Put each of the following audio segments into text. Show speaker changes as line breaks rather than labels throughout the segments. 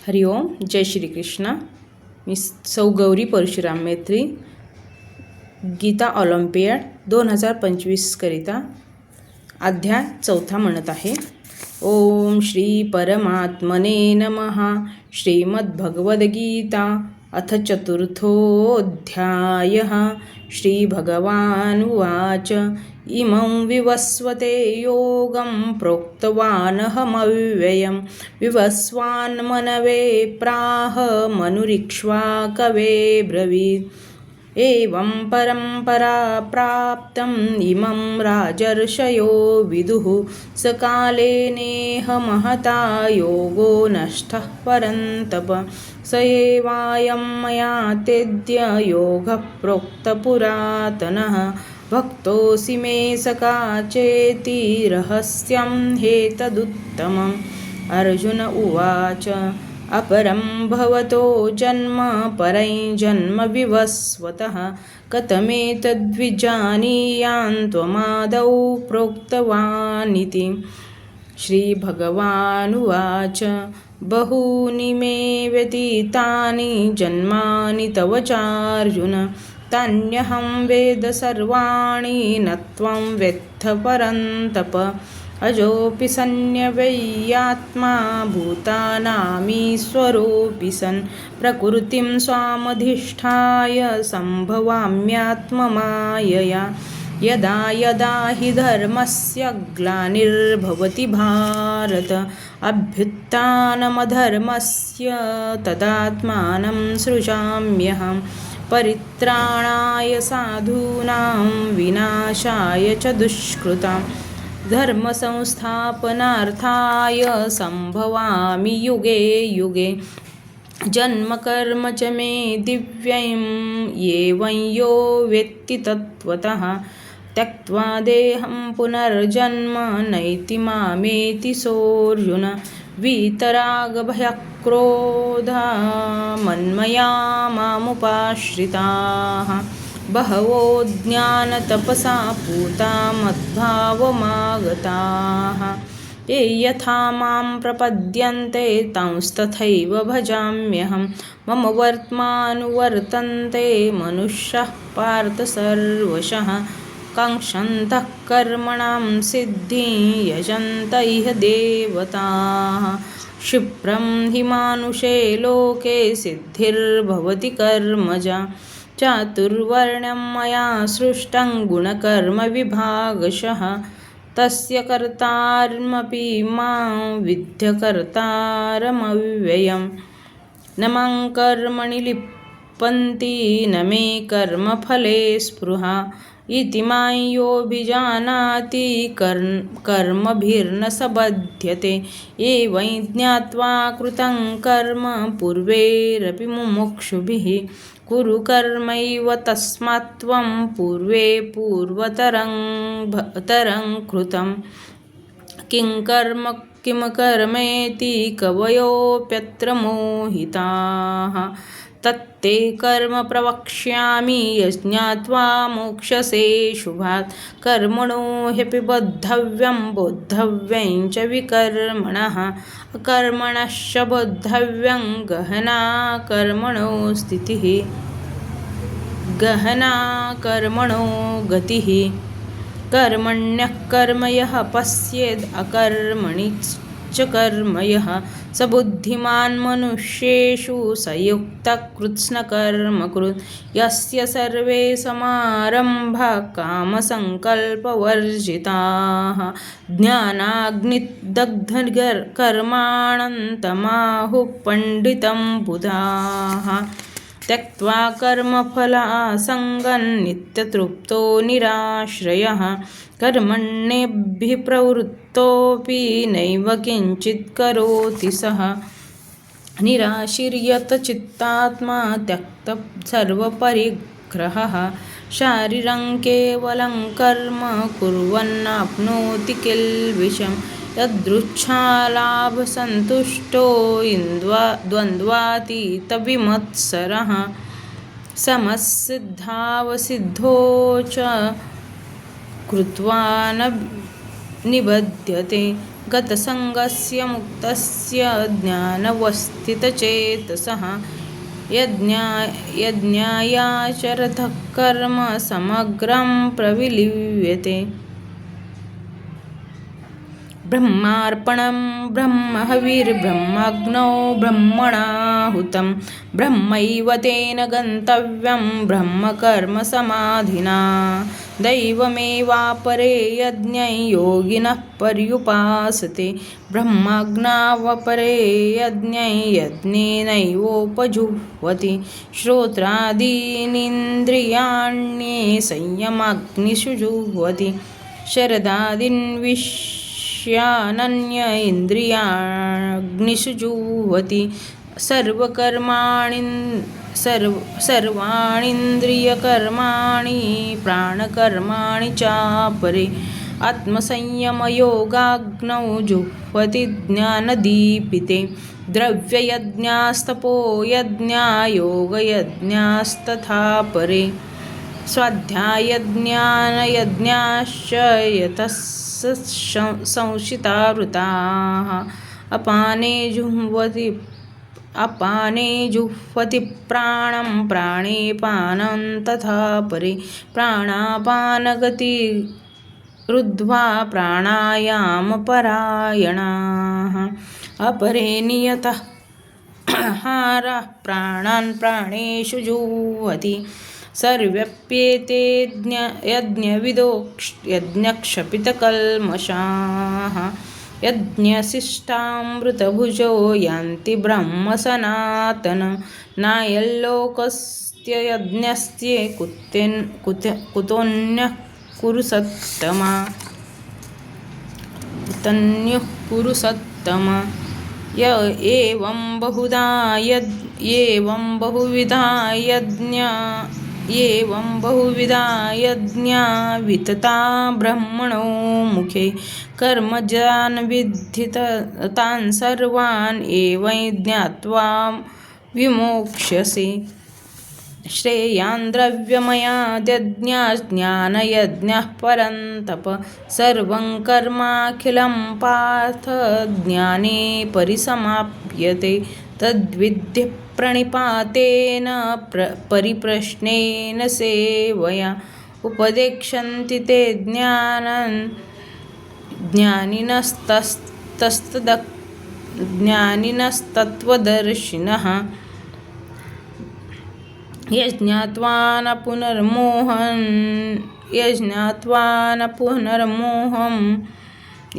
हरि ओम. जय श्री कृष्ण. मी सौ गौरी परशुराम मेत्री, गीता ऑलिम्पियाड 2025 करिता अध्याय 4 म्हणत आहे. ओम श्री परमात्मने नमः. श्रीमद्भगवद्गीता अथ चतुर्थोऽध्यायः. श्रीभगवानुवाच इमं विवस्वते योगं प्रोक्तवानहमव्ययं विवस्वान्मनवे प्राह मनुरिक्ष्वाकवे ब्रवीत्. एवं परम्परा प्राप्तम् इमं राजर्षयो विदुः सकाले नेह महता योगो नष्टः परन्तप. स एवायं मया तेद्य योगः प्रोक्तपुरातनः. भक्तोऽसि मे सखा चेति रहस्यं ह्येतदुत्तमम्. अर्जुन उवाच अपरं भवतो जन्म परं जन्म विवस्वतः कथमेतद्विजानीयान् त्वमादौ प्रोक्तवानिति. श्रीभगवानुवाच बहूनि मे व्यतीतानि जन्मानि तव चार्जुन तान्यहं वेद सर्वाणि न त्वं वेत्थ परन्तप. अजोऽपि सन्न्यव्ययात्मा भूतानामीश्वरोऽपि सन् प्रकृतिं स्वामधिष्ठाय सम्भवाम्यात्ममायया. यदा यदा हि धर्मस्य ग्लानिर्भवति भारत अभ्युत्थानमधर्मस्य तदात्मानं सृजाम्यहं. परित्राणाय साधूनां विनाशाय च दुष्कृतां धर्मसंस्थापनार्थाय सम्भवामि युगे युगे. जन्म कर्म च मे दिव्यं एवं यो वेत्ति तत्त्वतः त्यक्त्वा देहं पुनर्जन्म नैति मामेति सोऽर्जुन. वीतरागभयक्रोधा मन्मया मामुपाश्रिताः बहवो ज्ञानतपसा पूता मद्भावमागताः. ये यथा मां प्रपद्यन्ते तांस्तथैव भजाम्यहं. मम वर्त्मानुवर्तन्ते मनुष्याः पार्थ सर्वशः काङ्क्षन्तः कर्मणां सिद्धिं यजन्त इह देवताः. क्षिप्रं हि मानुषे लोके सिद्धिर्भवति कर्मजा. चातुर्वर्ण्यं मया सृष्टं गुणकर्मविभागशः. तस्य कर्तारमपि मां विद्य कर्तारमव्ययम्. न मां कर्मणि लिप्पन्ति न मे कर्मफले स्पृहा. इति मां योऽभिजानाति कर्मभिर्न स बध्यते. एवं ज्ञात्वा कृतं कर्म पूर्वैरपि मुमुक्षुभिः कुरु कर्मैव तस्मात् त्वं पूर्वे पूर्वतरं कृतं. किं कर्मेति कवयोऽप्यत्र मोहिताः. तत्ते कर्म प्रवक्ष्यामि यज्ञात्वा मोक्षसे शुभात्. कर्मणो ह्यपि बोद्धव्यं बोद्धव्यं च विकर्मणः. अकर्मणश्च बोद्धव्यं गहना कर्मणो स्थितिः गहना कर्मणो गतिः. कर्मण्यः कर्म यः पश्येद् अकर्मणि च कर्म यः स बुद्धिमान् मनुष्येषु स युक्तः कृत्स्नकर्मकृत्. यस्य सर्वे समारम्भाः कामसङ्कल्पवर्जिताः ज्ञानाग्निदग्धकर्माणन्तमाहुः पण्डितं बुधाः. त्यक्त्वा कर्मफलासङ्गं नित्यतृप्तो निराश्रयः. कर्मण्येऽभिप्रवृत्तोऽपि नैव किञ्चित् करोति सः. निराशीर्यतचित्तात्मा त्यक्तः सर्वपरिग्रहः. शारीरं केवलं कर्म कुर्वन्नाप्नोति किल्बिषम्. यदृच्छालाभसन्तुष्टो द्वन्द्वातीतविमत्सरः. समसिद्धावसिद्धो च कृत्वा न निबध्यते. गतसङ्गस्य मुक्तस्य ज्ञानवस्थितचेतसः यज्ञायाचरतः कर्म समग्रं प्रविलीयते। ब्रह्मार्पणं ब्रह्महविर्ब्रह्मग्नौ ब्रह्मणाहुतं ब्रह्मैव तेन गन्तव्यं ब्रह्मकर्मसमाधिना। दैवमेवापरे यज्ञै योगिनः पर्युपासते ब्रह्मज्ञावपरे यज्ञै यज्ञेनैवोपजुह्वति। श्रोत्रादीनीन्द्रियाण्ये संयमाग्निषु जुह्वति शरदादीन् विषयानन्य इन्द्रियाग्निषु जुह्वति। सर्वाणीन्द्रियकर्माणि प्राणकर्माणि चापरे आत्मसंयमयोगाग्नौ जुह्वति ज्ञानदीपिते। द्रव्ययज्ञास्तपो यज्ञा योगयज्ञास्तथा परे स्वाध्यायज्ञानयज्ञाश्च यतः संशितावृताः। अपाने जुह्वति प्राणं प्राणे पानं तथा परे प्राणापानगतिरुद्ध्वा प्राणायामपरायणाः। अपरे नियतः आहारः प्राणान् प्राणेषु जुह्वति सर्वप्येते यज्ञविदो यज्ञक्षपितकल्मषाः। यज्ञशिष्टामृतभुजो यान्ति ब्रह्मसनातनं नायल्लोकस्ययज्ञस्य कुतोऽन्यः कुरु सत्तमा। एवं बहुविधा यज्ञा वितता ब्रह्मणो मुखे कर्मजान् विद्धि तान् सर्वान् एवं ज्ञात्वा विमोक्ष्यसे। श्रेयान् द्रव्यमयाद्यज्ञाज्ञानयज्ञः परन्तप सर्वं कर्माखिलं पार्थ ज्ञाने परिसमाप्यते। तद्विद्धि प्रणिपातेन परिप्रश्नेन सेवया उपदेक्षन्ति ते ज्ञानिनस्तत्त्वदर्शिनः। यज्ञात्वा न पुनर्मोहम्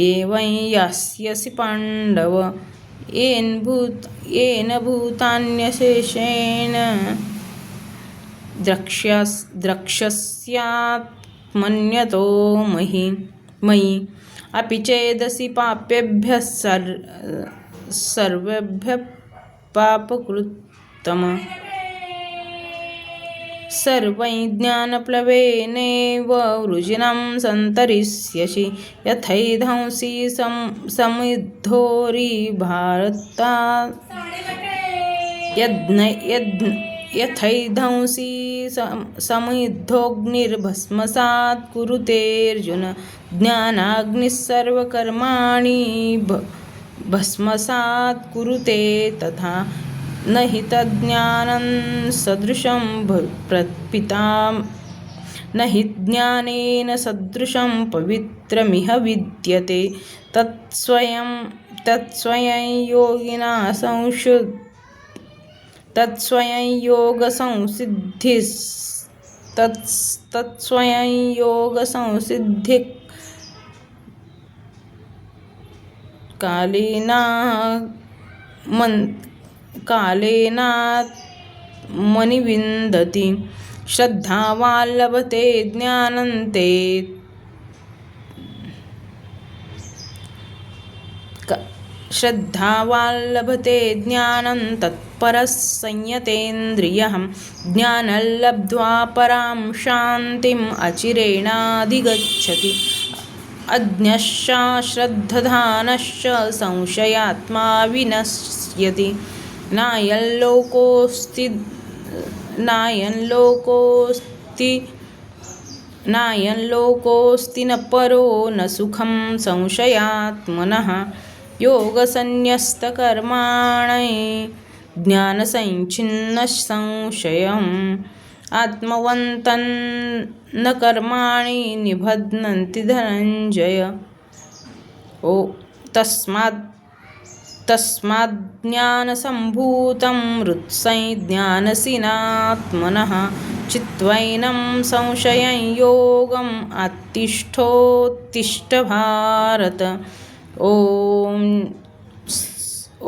एवं यास्यसि पाण्डव। येन भूतान्यशेषेण द्रक्ष्यस्यात्मन्यतो मयि अपि चेदसि पापेभ्यः सर्वेभ्यः पापकृत्तम। सर्वैज्ञानप्लवेनैव वृजिनं सन्तरिष्यसि यथैधंसि समिद्धोरि भारतात् यथैधंसि समिद्धोऽग्निर्भस्मसात् कुरुतेऽर्जुन ज्ञानाग्निः सर्वकर्माणि भस्मसात् कुरुते तथा। न हि तज्ज्ञानं सदृशं न हि ज्ञानेन सदृशं पवित्रमिह विद्यते। तत्स्वयं योगसंसिद्धिः कालेनात्मनिविन्दति। श्रद्धावान् लभते ज्ञानं तत्परः संयतेन्द्रियः ज्ञानं लब्ध्वा परां शान्तिम् अचिरेणाधिगच्छति। अज्ञश्च श्रद्धधानश्च संशयात्मा विनश्यति। नायं लोकोऽस्ति नायं लोकोऽस्ति न परो न सुखं संशयात्मनः योगसन्न्यस्तकर्माणि ज्ञानसञ्छिन्नः संशयम् आत्मवन्तं न कर्माणि निबध्नन्ति धनञ्जय। ओ तस्माज्ञानसम्भूतं हृत्संज्ञानसिनात्मनः चित्वैनं संशयं योगम् उत्तिष्ठोत्तिष्ठ भारत।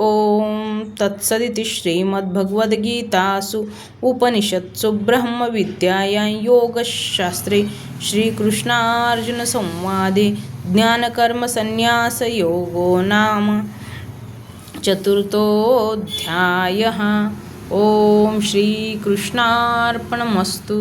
ॐ तत्सदिति श्रीमद्भगवद्गीतासु उपनिषत्सु ब्रह्मविद्यायां योगशास्त्रे श्रीकृष्णार्जुनसंवादे ज्ञानकर्मसन्न्यासयोगो नाम चतुर्थोऽध्यायः। ॐ श्रीकृष्णार्पणमस्तु।